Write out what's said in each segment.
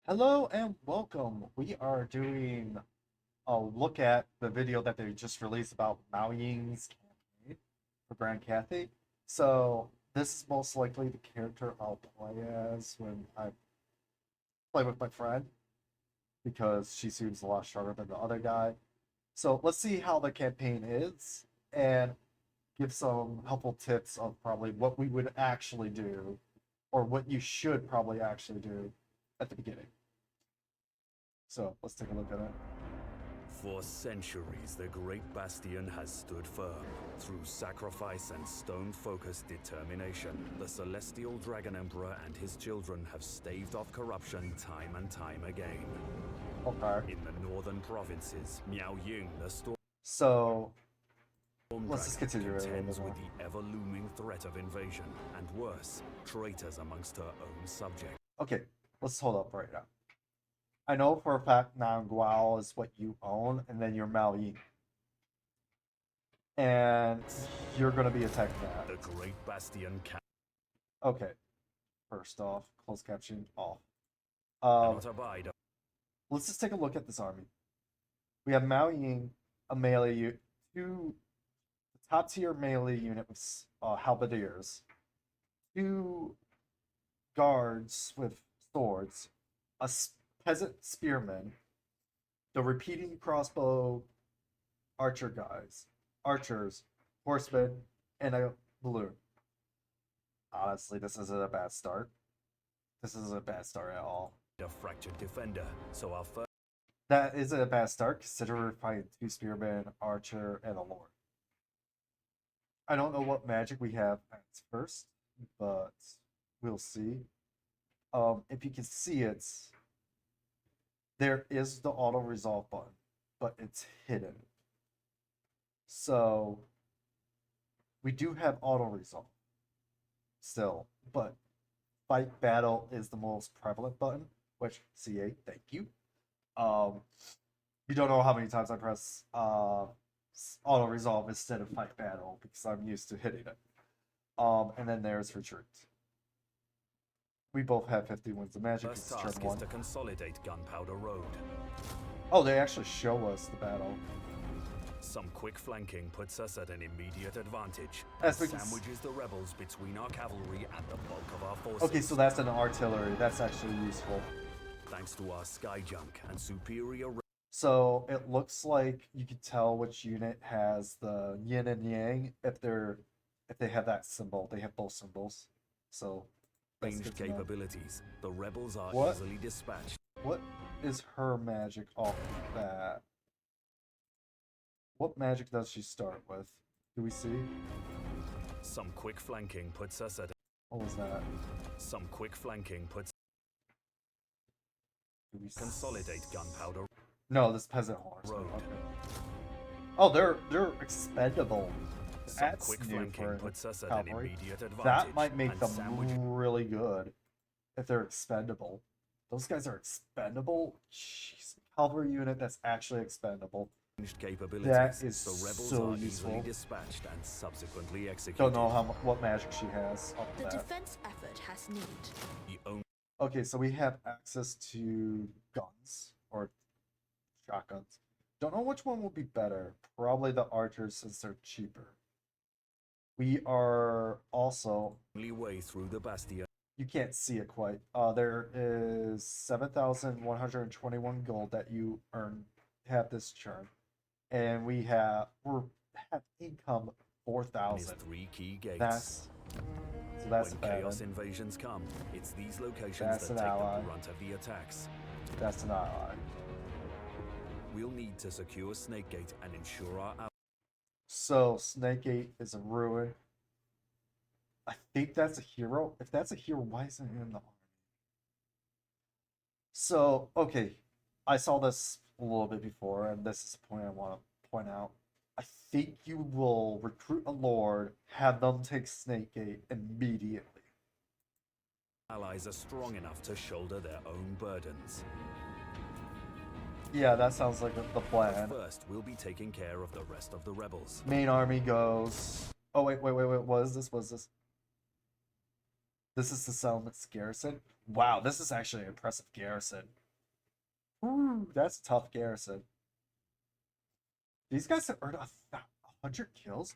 Hello and welcome. We are doing a look at the video that they just released about Mao Ying's campaign for Grand Cathay. So this is most likely the character I'll play as when I play with my friend because she seems a lot stronger than the other guy. So let's see how the campaign is and give some helpful tips of probably what we would actually do or what you should probably actually do at the beginning. So let's take a look at it. For centuries, the Great Bastion has stood firm. Through sacrifice and stone-focused determination, the Celestial Dragon Emperor and his children have staved off corruption time and time again. Okay. In the northern provinces, Miao Ying, the Storm So let's just Dragon, continue. contends with the ever-looming threat of invasion, and worse, traitors amongst her own subjects. Okay, let's hold up right now. I know for a fact Nanguao is what you own, and then you're Mao Ying. And you're gonna be attacking that. The Great Bastion Okay. First off, closed caption off. cannot abide. Let's just take a look at this army. We have Mao Ying, a melee top tier melee unit with halberdiers, two guards with swords, a peasant spearman, the repeating crossbow archers, horsemen, and a balloon. Honestly, this isn't a bad start. This isn't a bad start at all. A fractured defender, so our first That isn't a bad start, considering we're fighting two spearmen, archer, and a lord. I don't know what magic we have at first, but we'll see. If you can see it, there is the auto resolve button, but it's hidden. So we do have auto resolve still, but fight battle is the most prevalent button, which CA, thank you. You don't know how many times I press auto resolve instead of fight battle because I'm used to hitting it. And then there's retreat. We both have 50 wins of magic. first It's task turn is 1. to consolidate Gunpowder Road. Oh, they actually show us the battle. Some quick flanking puts us at an immediate advantage, As and we can sandwiches the rebels between our cavalry and the bulk of our forces. Okay, so that's an artillery. That's actually useful. Thanks to our sky junk and superior So it looks like you can tell which unit has the yin and yang if they have that symbol. They have both symbols. So that's ranged good to know. capabilities, the rebels are What? easily dispatched. What is her magic off of that? What magic does she start with? Do we see? Some quick flanking puts us at What was that? some quick flanking puts Do we consolidate Gunpowder No, this peasant horse. Road. Okay. Oh, they're expendable. Some That's quick new flanking for puts us at cavalry. an immediate advantage. That might make and them sandwich really good if they're expendable. Those guys are expendable. Jeez, cavalry unit that's actually expendable. ranged capabilities. That is the rebels so are useful. easily dispatched and subsequently executed. Don't know what magic she has off The of that. defense effort has need. The only Okay, so we have access to guns or shotguns. Don't know which one will be better. Probably the archers since they're cheaper. We are also way through the bastion. you can't see it quite. There is 7,121 gold that you have this turn, and we have income Is 4,000. 3 key gates. That's when bad. chaos invasions come, it's these locations That's that an take ally. the brunt of the attacks. That's an ally. We'll need to secure Snakegate and ensure our So Snakegate is a ruin. I think that's a hero. If that's a hero, why isn't it in the army? So, okay. I saw this a little bit before, and this is the point I want to point out. I think you will recruit a lord, have them take Snakegate immediately. allies are strong enough to shoulder their own burdens. Yeah, that sounds like the plan. First, we'll be taking care of the rest of the rebels. Main army goes. Oh, wait. What is this? This is the settlement's garrison. Wow, this is actually an impressive garrison. Ooh, that's a tough garrison. These guys have earned 100 kills.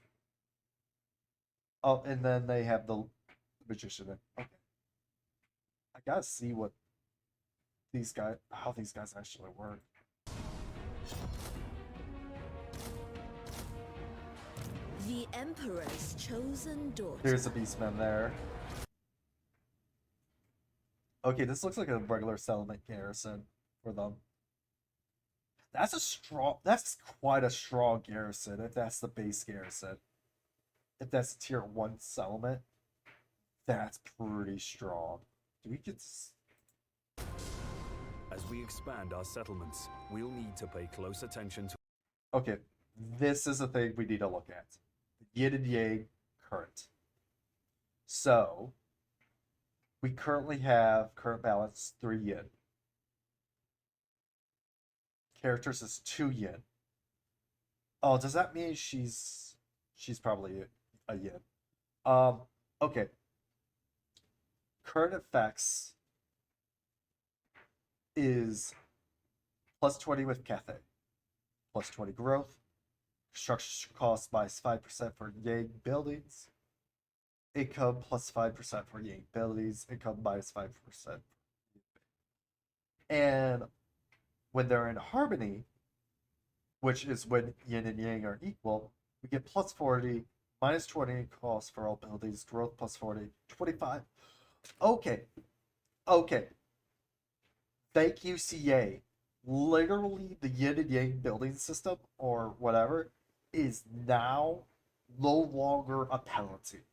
Oh, and then they have the magician. Okay, I gotta see what how these guys actually work. The Emperor's chosen daughter. Here's a beastman there. Okay, this looks like a regular settlement garrison for them. That's quite a strong garrison if that's the base garrison. If that's a tier 1 settlement, that's pretty strong. Do we get As we expand our settlements, we'll need to pay close attention to. Okay, this is a thing we need to look at. Yin and Yang current. So, we currently have current balance 3 yin. Characters is 2 yin. Oh, does that mean she's probably a yin? Okay. Current effects is plus 20 with Cathay, plus 20 growth, construction cost minus 5% for Yang buildings, income plus 5% for Yang buildings, income minus 5%. And when they're in harmony, which is when yin and yang are equal, we get plus 40, minus 20 cost for all buildings, growth plus 40, 25. Okay. Okay. Thank you, CA. Literally, the yin and yang building system, or whatever, is now no longer a penalty.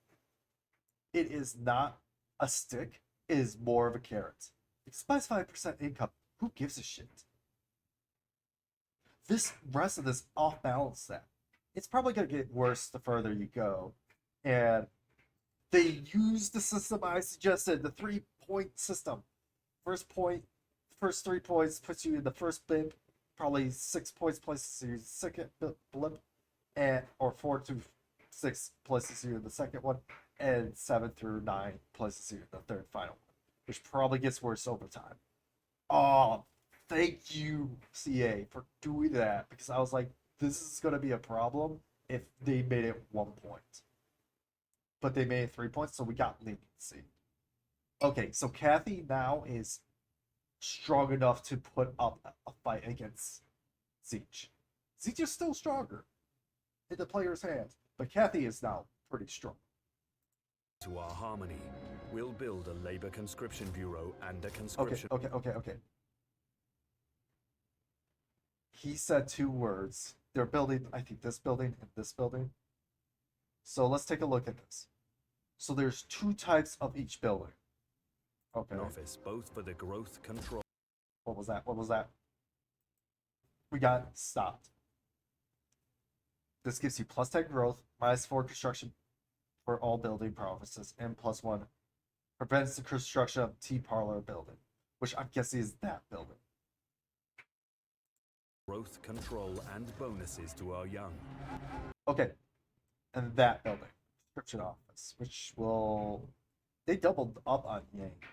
It is not a stick, it is more of a carrot. It's minus 5% income. Who gives a shit? This rest of this off balance that. It's probably going to get worse the further you go. And they use the system I suggested, the 3-point system. First 3 points puts you in the first blimp, probably 6 points places you in the second blimp, or 4 to 6 places you in the second one, and 7 through 9 places you in the third final one, which probably gets worse over time. Oh, thank you, CA, for doing that, because I was like, this is going to be a problem if they made it 1 point. But they made it 3 points, so we got leniency. Okay, so Kathy now is strong enough to put up a fight against Siege. Siege is still stronger in the player's hands, but Kathy is now pretty strong. To our harmony, we'll build a labor conscription bureau and a conscription. Okay. He said 2 words. They're building, I think, this building and this building. So let's take a look at this. So there's 2 types of each building. Okay. Office, both for the growth control. What was that? We got stopped. This gives you plus 10 growth, minus 4 construction for all building provinces, and plus 1 prevents the construction of Tea Parlor building, which I'm guessing is that building. Growth control and bonuses to our young. Okay, and that building, description office, which will, they doubled up on Yang.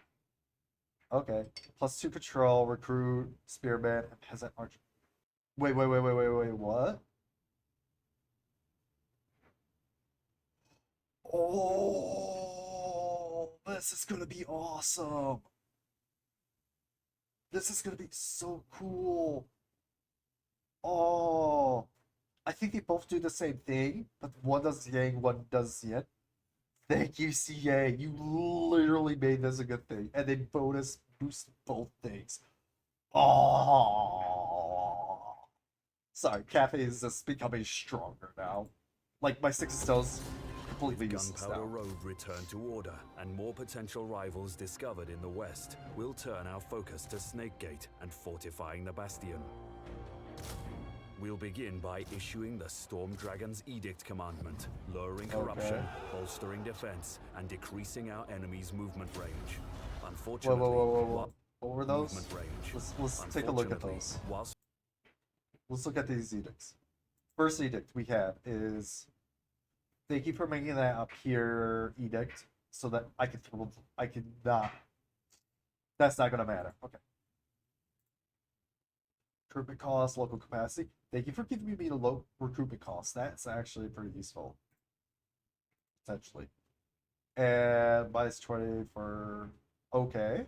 Okay, plus 2 patrol, recruit, spearman, and peasant archer. Wait, what? Oh, this is gonna be awesome. This is gonna be so cool. Oh, I think they both do the same thing, but one does Yang, one does Yin. Thank you, CA. You literally made this a good thing. And then bonus boost both things. Oh. Sorry, Cafe is just becoming stronger now. Like, my 6 stones completely useless now. Gunpowder Road returned to order, and more potential rivals discovered in the west. We'll turn our focus to Snakegate and fortifying the Bastion. We'll begin by issuing the Storm Dragon's Edict commandment, lowering corruption, bolstering defense, and decreasing our enemy's movement range. Unfortunately, Whoa. What were those? Movement range. Let's take a look at those. Let's look at these edicts. First edict we have is, thank you for making that up here edict so that I can throw. I can not. That's not gonna matter. Okay. Recruitment cost, local capacity. Thank you for giving me the low recruitment cost. That's actually pretty useful, potentially. And minus 20 for okay.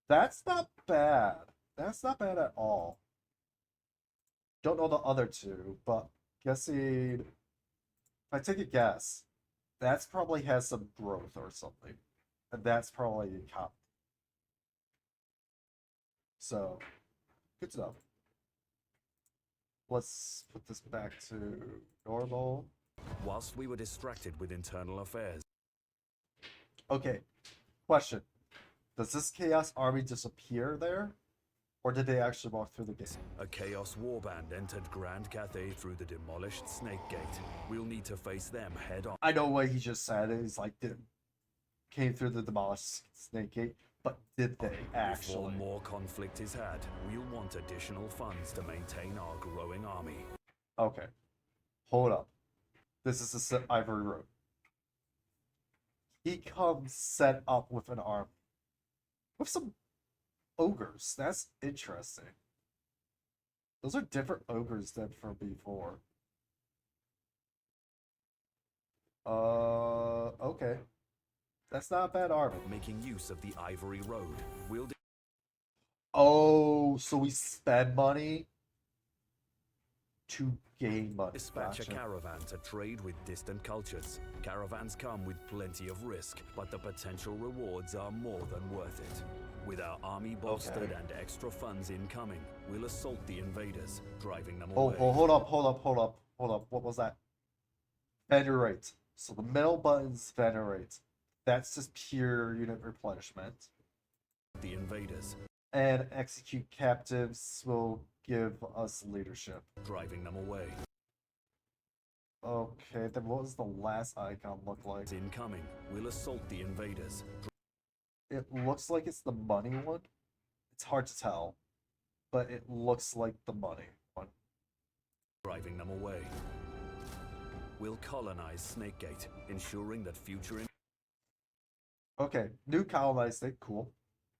That's not bad. That's not bad at all. Don't know the other two, but guessing if I take a guess, that's probably has some growth or something. And that's probably a cop. So good to know. Let's put this back to normal. Whilst we were distracted with internal affairs, Okay, question. Does this Chaos Army disappear there? Or did they actually walk through the gate? a Chaos Warband entered Grand Cathay through the demolished Snake Gate. We'll need to face them head on. I know what he just said. He's like, came through the demolished Snake Gate, but did they Before actually? more conflict is had, we'll want additional funds to maintain our growing army. Okay, hold up. This is the Ivory Road. He comes set up with an army. With some ogres. That's interesting. Those are different ogres than from before. Okay. That's not a bad army. Making use of the Ivory Road, we'll Oh, so we spend money to gain money. dispatch Gotcha. a caravan to trade with distant cultures. Caravans come with plenty of risk, but the potential rewards are more than worth it. With our army bolstered and extra funds incoming, we'll assault the invaders, driving them away. Hold up. What was that? Venerate. So the middle button's venerate. That's just pure unit replenishment. The invaders, And execute captives will give us leadership. driving them away. Okay, then what does the last icon look like? Incoming, we'll assault the invaders, It looks like it's the money one. It's hard to tell, but it looks like the money one. driving them away. We'll colonize Snakegate, ensuring that future Okay, new colonized state, cool.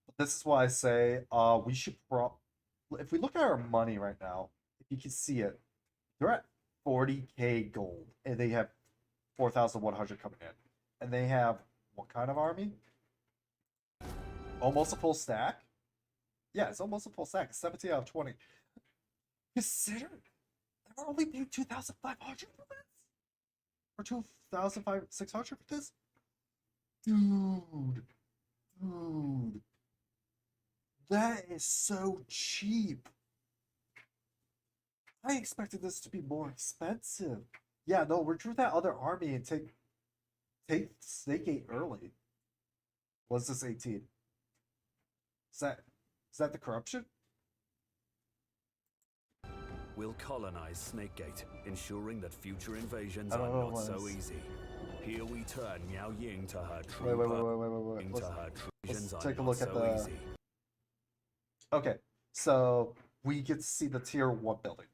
But this is why I say we should if we look at our money right now, if you can see it, they're at 40k gold and they have 4,100 coming in. And they have what kind of army? Almost a full stack? Yeah, it's almost a full stack. It's 17 out of 20. Consider they're only paying 2,500 for this? Or 2,600 for this? Dude. That is so cheap. I expected this to be more expensive. Yeah, no, recruit that other army and take Snakegate early. What's this 18? Is that the corruption? We'll colonize Snakegate, ensuring that future invasions I are don't know not what so is. easy. Here we turn Miao Ying to her true Wait. into her visions are take a not look at so the- easy. Okay, so we get to see the tier 1 building.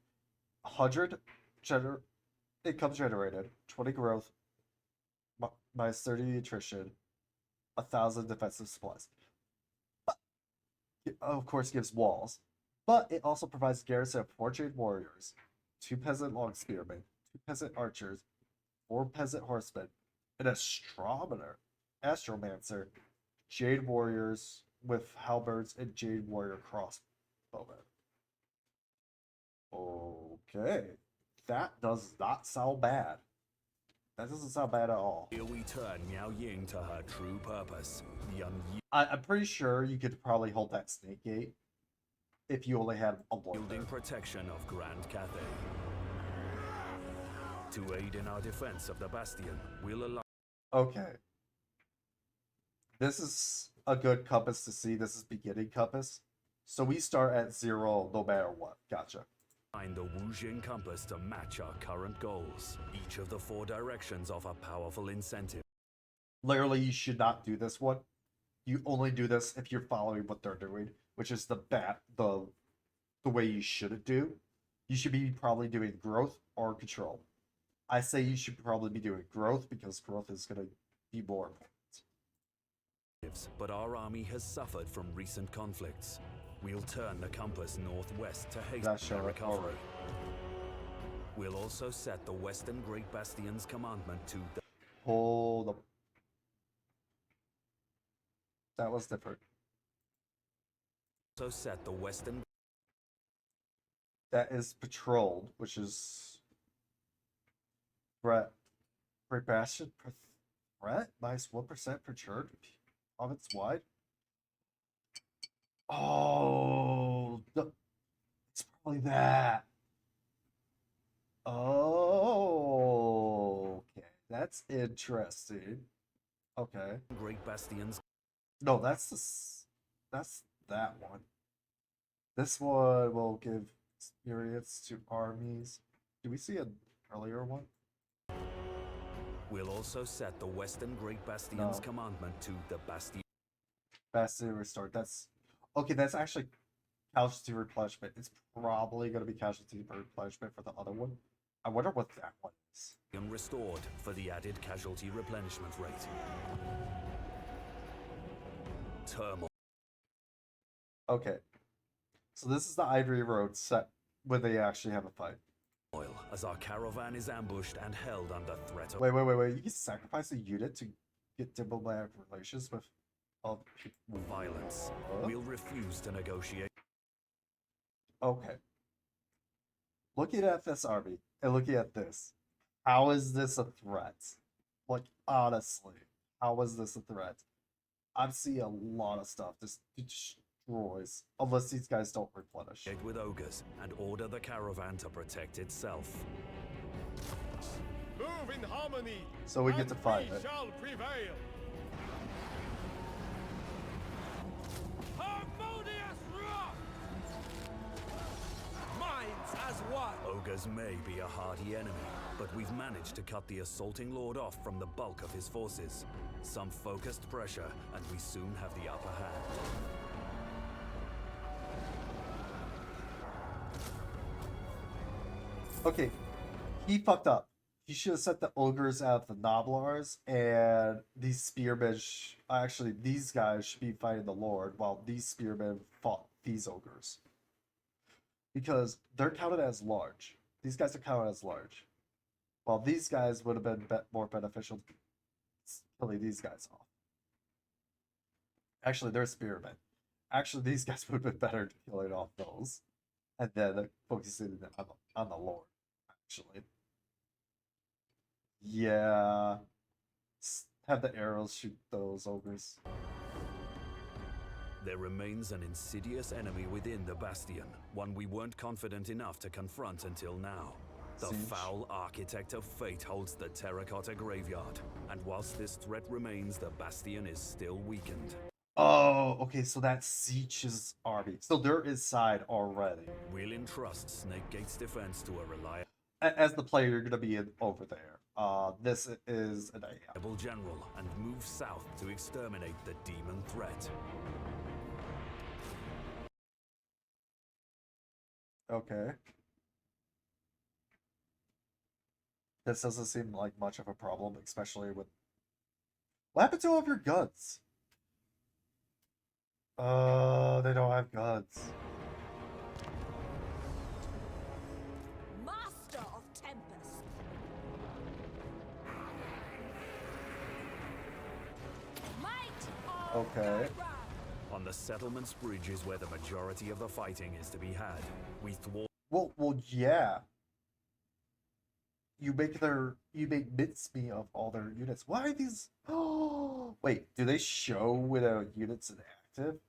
100 income generated, 20 growth, minus 30 attrition, 1,000 defensive supplies. But it, of course, gives walls. But it also provides a garrison of 4 Jade Warriors, 2 Peasant Long Spearmen, 2 Peasant Archers, 4 Peasant Horsemen, an Astromancer, Jade Warriors with Halberds, and Jade Warrior Crossbowmen. Okay. That does not sound bad. That doesn't sound bad at all. Here we turn Miao Ying to her true purpose, the I'm pretty sure you could probably hold that Snake Gate if you only had a lord there. unyielding protection of Grand Cathay. To aid in our defense of the Bastion, we'll allow Okay. This is a good compass to see. This is beginning compass. So we start at 0 no matter what. Gotcha. the Wujing compass to match our current goals. Each of the 4 directions offer powerful incentive. Literally, you should not do this one. You only do this if you're following what they're doing, which is the way you should do. You should be probably doing growth or control. I say you should probably be doing growth because growth is going to be more important. But our army has suffered from recent conflicts. We'll turn the compass northwest to hasten That's their sure. recovery. Alright. We'll also set the Western Great Bastion's commandment to the Hold up. That was different. also set the Western That is patrolled, which is threat. Great Bastion per threat minus 1% per turn. Province wide. Oh, it's probably that. Oh, okay, that's interesting. Okay, Great Bastion's no, that's that's that one. This one will give experience to armies. Do we see an earlier one? We'll also set the Western Great Bastion's No. commandment to the Bastion. Bastion restored. That's okay. That's actually casualty replenishment. It's probably going to be casualty replenishment for the other one. I wonder what that one is. Restored for the added casualty replenishment rate. Turmoil. Okay, so this is the Ivory Road set where they actually have a fight. As our caravan is ambushed and held under threat of Wait. You can sacrifice a unit to get diplomatic relations with other people. violence. We'll refuse to negotiate. Okay. Looking at this army and looking at this, how is this a threat? Like, honestly, how is this a threat? I'm seeing a lot of stuff just destroys, unless these guys don't replenish. With ogres and order the caravan to protect itself. Move in harmony. So we get to and fight, we right? shall prevail. Harmonious rock. Minds as one. Ogres may be a hardy enemy, but we've managed to cut the assaulting lord off from the bulk of his forces. Some focused pressure, and we soon have the upper hand. Okay, he fucked up. He should have sent the ogres out the Noblars, and these spearmen. Actually, these guys should be fighting the Lord, while these spearmen fought these ogres. Because they're counted as large. These guys are counted as large. While these guys would have been more beneficial to killing these guys off. Actually, they're spearmen. Actually, these guys would have been better to killing off those. And then focusing on the Lord, actually. Yeah. Have the arrows shoot those ogres. There remains an insidious enemy within the bastion, one we weren't confident enough to confront until now. The Siege. foul architect of fate holds the terracotta graveyard, and whilst this threat remains, the bastion is still weakened. Oh, okay, so that's Siege's army. So there is side already. We'll entrust Snakegate's defense to a reliable As the player, you're gonna be over there. This is an AI. general and move south to exterminate the demon threat. Okay. This doesn't seem like much of a problem, especially with... What happened to all of your guns? They don't have guns. Master of Tempest. Might of Okay. Tyrant. On the settlement's bridge is where the majority of the fighting is to be had. We thwart Well, yeah. You make mincemeat of all their units. Why are these? Oh, wait. Do they show when a unit's inactive?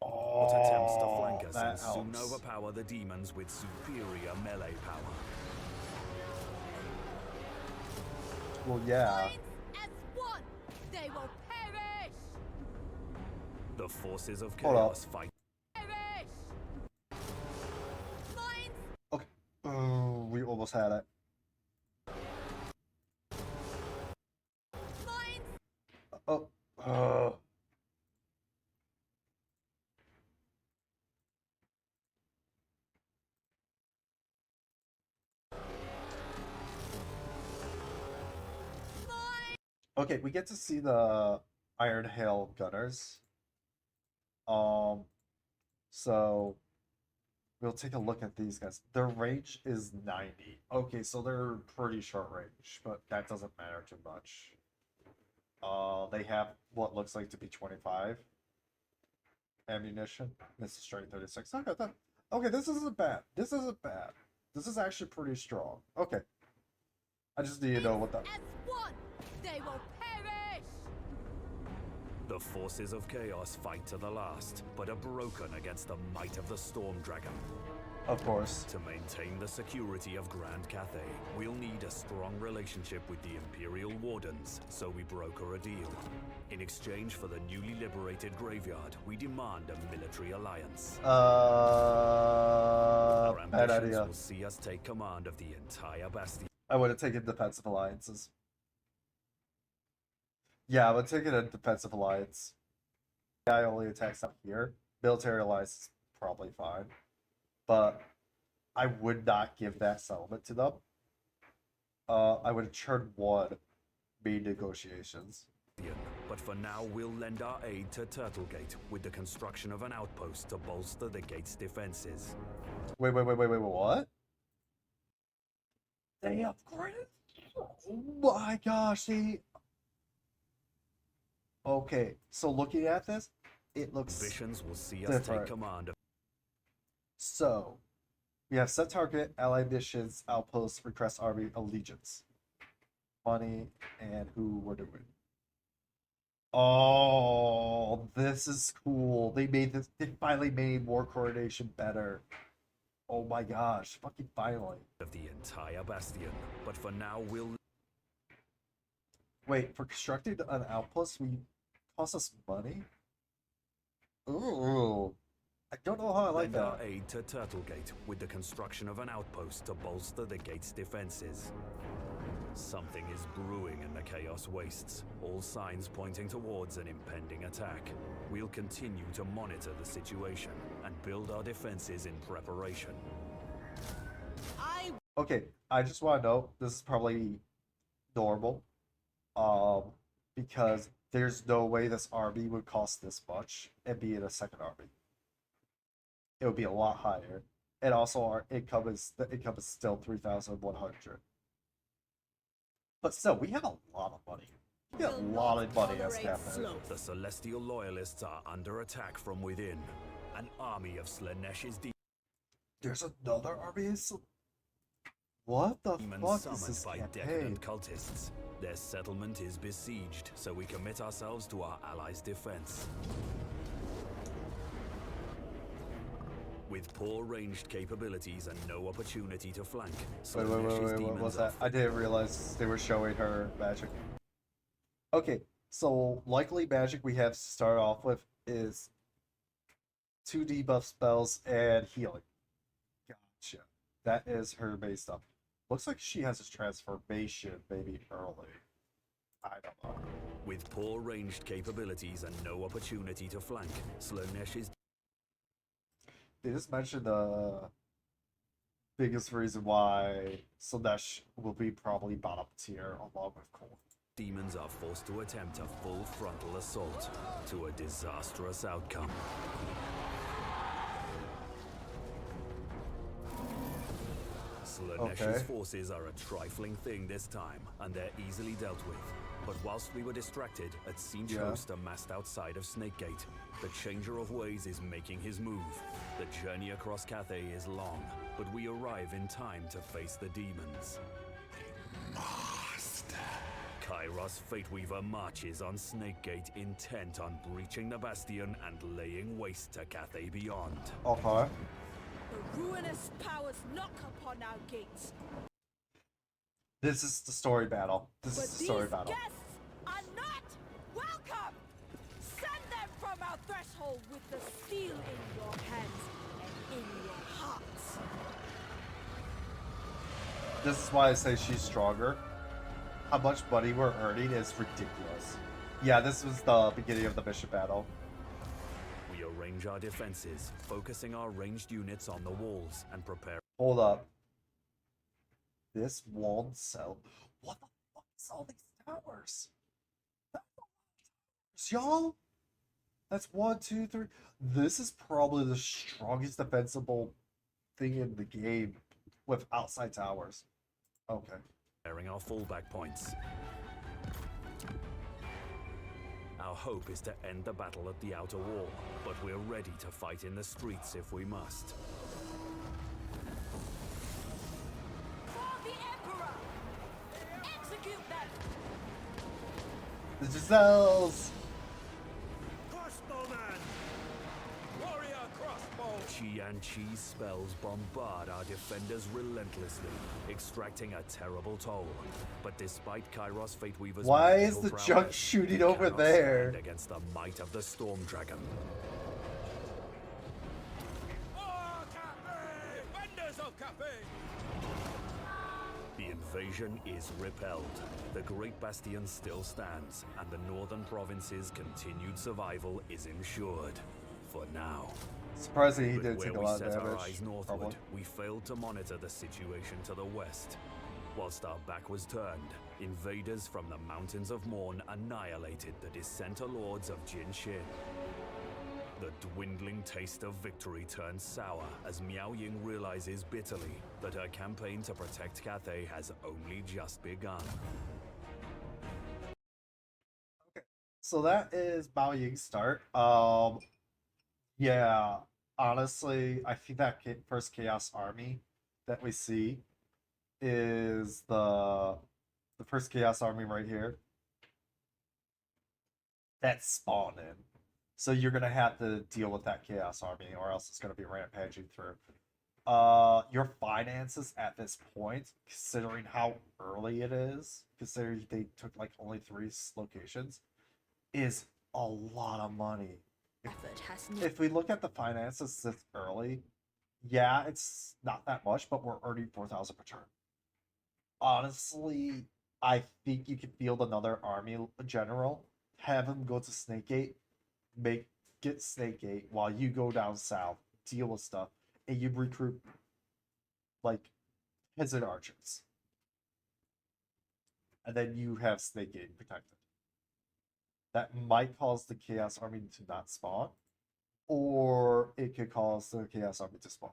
Oh, attempts to flank us that and soon helps. overpower the demons with superior melee power. Well, yeah. Minds as one. They will perish. The forces of Hold up. chaos fight. Perish. Minds. Okay. Oh, we almost had it. Minds. Oh. Okay, we get to see the Iron Hail Gunners. So we'll take a look at these guys. Their range is 90. Okay, so they're pretty short range, but that doesn't matter too much. They have what looks like to be 25 ammunition. This is straight 36. Okay, this isn't bad. This isn't bad. This is actually pretty strong. Okay. I just need to know what the... As one, they will perish! The forces of chaos fight to the last, but are broken against the might of the Storm Dragon. Of course. To maintain the security of Grand Cathay, we'll need a strong relationship with the Imperial Wardens, so we broker a deal. In exchange for the newly liberated graveyard, we demand a military alliance. Our Bad ambitions idea. will see us take command of the entire bastion. I would have taken defensive alliances. Yeah, I would take it a defensive alliance. I only attacks up here. Military alliance is probably fine. But I would not give that settlement to them. I would have turned one main negotiations. But for now, we'll lend our aid to Turtlegate with the construction of an outpost to bolster the gate's defenses. Wait, what? They upgraded? Oh my gosh, they... Okay, so looking at this, it looks... Ambitions will see us different. take command of... So, we have set target, allied missions, outposts, request army, allegiance. Money, and who we're doing. Oh, this is cool. They made this, they finally made War Coronation better. Oh my gosh, fucking finally. of the entire bastion. But for now, we'll... Wait, for constructing an outpost, we cost us money? Ooh. I don't know how I like lend our that. aid to Turtlegate with the construction of an outpost to bolster the gate's defenses. Something is brewing in the Chaos Wastes, all signs pointing towards an impending attack. We'll continue to monitor the situation and build our defenses in preparation. Okay, I just want to know, this is probably normal. Because there's no way this army would cost this much and be in a second army. It would be a lot higher. And also the income is still 3,100. But still, we have a lot of money. We have a lot of money as Captain. The Celestial Loyalists are under attack from within. An army of Slanesh's There's another army? What the demons fuck is summoned this by campaign? decadent cultists. Their settlement is besieged, so we commit ourselves to our allies' defense. With poor ranged capabilities and no opportunity to flank, Wait, what demons was are that? I didn't realize they were showing her magic. Okay, so likely magic we have to start off with is 2 debuff spells and healing. Gotcha. That is her base stuff. Looks like she has a transformation maybe early. I don't know. With poor ranged capabilities and no opportunity to flank, Slanesh's They just mentioned the biggest reason why Slanesh will be probably bottom tier along with Cole. demons are forced to attempt a full frontal assault to a disastrous outcome. Slanesh's Okay. forces are a trifling thing this time, and they're easily dealt with. But whilst we were distracted, a Siege host amassed outside of Snakegate. The Changer of Ways is making his move. The journey across Cathay is long, but we arrive in time to face the demons. Kairos Fateweaver marches on Snakegate, intent on breaching the Bastion and laying waste to Cathay beyond. Okay. The ruinous powers knock upon our gates. This is the story battle. This But is the story these battle. guests are not welcome! Send them from our threshold with the steel in your hands and in your hearts. This is why I say she's stronger. How much money we're earning is ridiculous. Yeah, this was the beginning of the mission battle. We arrange our defenses, focusing our ranged units on the walls and prepare. Hold up. This won't sell. What the fuck is all these towers? Y'all, that's 1, 2, 3. This is probably the strongest defensible thing in the game with outside towers. Okay. Airing our fallback points. Our hope is to end the battle at the outer wall, but we're ready to fight in the streets if we must. For the Emperor! Execute them! The Giselles! Crossbowman! Warrior crossbow! Chi spells bombard our defenders relentlessly, extracting a terrible toll. But despite Kairos Fateweaver's Why magical is the prowess, junk shooting we over cannot there? stand against the might of the Storm Dragon. For Cathay! Defenders of Cathay! The invasion is repelled. The Great Bastion still stands, and the northern province's continued survival is ensured. For now. Surprisingly, he But did where take a we lot of set our damage. eyes northward, Probably. we failed to monitor the situation to the west. Whilst our back was turned, invaders from the Mountains of Morn annihilated the Dissenter Lords of Jin Shin. The dwindling taste of victory turns sour as Miao Ying realizes bitterly that her campaign to protect Cathay has only just begun. So that is Mao Ying's start. Yeah, honestly, I think that first Chaos Army that we see is the first Chaos Army right here. That's spawning. So you're gonna have to deal with that Chaos Army, or else it's gonna be rampaging through. Your finances at this point, considering how early it is, considering they took like only 3 locations, is a lot of money. Effort has If we look at the finances this early, yeah, it's not that much, but we're earning 4,000 per turn. Honestly, I think you could field another army general, have him go to Snake Gate, get Snake Gate while you go down south, deal with stuff, and you recruit like peasant archers. And then you have Snake Gate protected. That might cause the Chaos Army to not spawn, or it could cause the Chaos Army to spawn.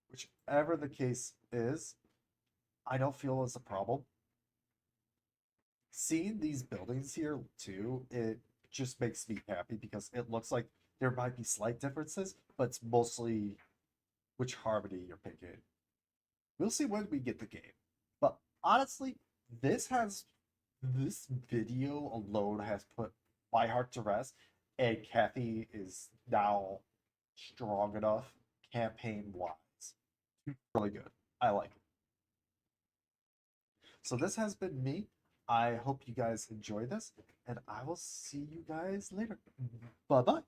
Whichever the case is, I don't feel it's a problem. Seeing these buildings here too, it just makes me happy because it looks like there might be slight differences, but it's mostly which harmony you're picking. We'll see when we get the game. But honestly, this video alone has put my heart to rest, and Kathy is now strong enough campaign wise. Really good. I like it. So this has been me. I hope you guys enjoy this, and I will see you guys later. Bye bye.